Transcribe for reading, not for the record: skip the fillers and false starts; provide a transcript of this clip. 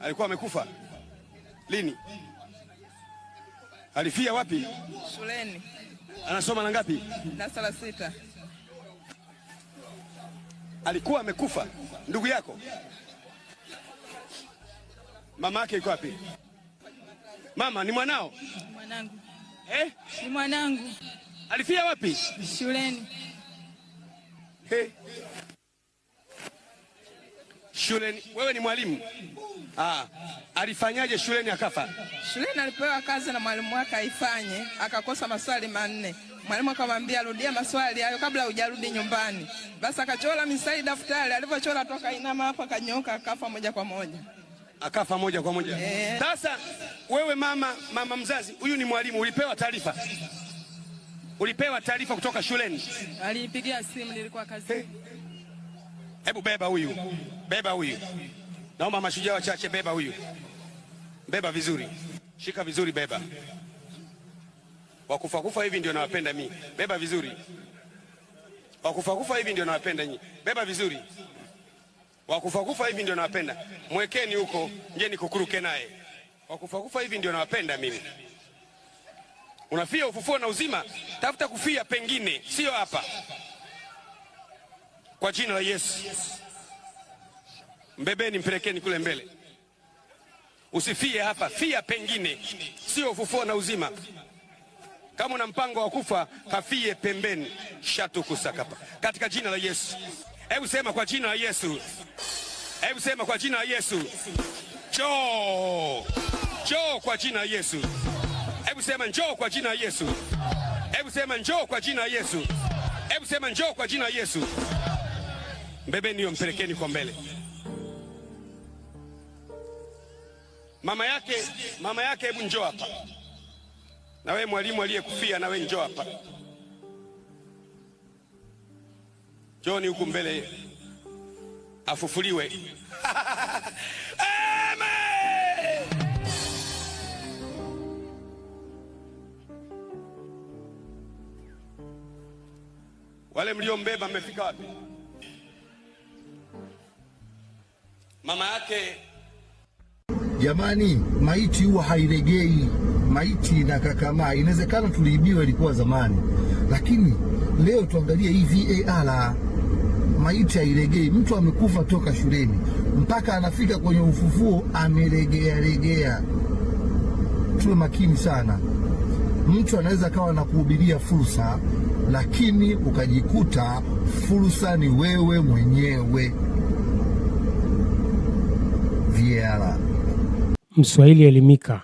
Alikuwa amekufa lini? Alifia wapi? Shuleni. Anasoma na ngapi? Darasa la 6. Alikuwa amekufa ndugu yako? Mama yake yuko wapi? Mama ni mwanao? Mwanangu. Ni mwanangu. Alifia wapi? Shuleni. Shuleni. Wewe ni mwalimu? Alifanyaje shuleni akafa? Shuleni alipewa kazi na mwalimu wake aifanye, akakosa maswali 4. Mwalimu akamwambia rudia maswali hayo kabla hujarudi nyumbani. Basi akachora mistari daftari, alipochora toka inama hapo akanyoka akafa moja kwa moja. Akafa moja kwa moja. Sasa wewe mama mzazi, huyu ni mwalimu, ulipewa taarifa? Ulipewa taarifa kutoka shuleni? Alipigia simu, nilikuwa kazini. Hebu beba huyu. Beba huyu. Naomba mashujaa wachache, beba huyu. Beba vizuri. Shika vizuri, beba. Wakufa hivi ndio nawapenda mimi. Beba vizuri. Wakufa hivi ndio nawapenda nyinyi. Beba vizuri. Wakufa hivi ndio nawapenda. Mwekeni huko, nje nikukuruke naye. Wakufa hivi ndio nawapenda mimi. Unafia ufufuo na uzima, tafuta kufia pengine, sio hapa. Kwa jina la Yesu. Mbebeni, mpelekeni kule mbele. Usifie hapa, fia pengine, sio ufufuo na uzima. Kama una mpango wa kufa, kafie pembeni. Shatukusakapa. Katika jina la Yesu. Hebu sema kwa jina la Yesu. Hebu sema kwa jina la Yesu. Njoo kwa jina la Yesu. Hebu sema njoo kwa jina la Yesu. Hebu sema njoo kwa jina la Yesu. Hebu sema njoo kwa jina la Yesu. Mbebeni hiyo, mpelekeni kwa mbele. Mama yake hebu njoo hapa. Na wewe mwalimu aliyekufia, na wewe njoo hapa. Njoni huku mbele. Afufuliwe. Amen. Wale mliombeba mmefika wapi? Mama yake. Jamani, maiti huwa hairegei. Maiti inakakamaa. Inawezekana tuliibiwa, ilikuwa zamani, lakini leo tuangalie hii VAR. Maiti hairegei. Mtu amekufa toka shuleni mpaka anafika kwenye ufufuo ameregea. Tuwe makini sana. Mtu anaweza kawa na kuhubiria fursa, lakini ukajikuta fursa ni wewe mwenyewe. VAR. Mswahili elimika.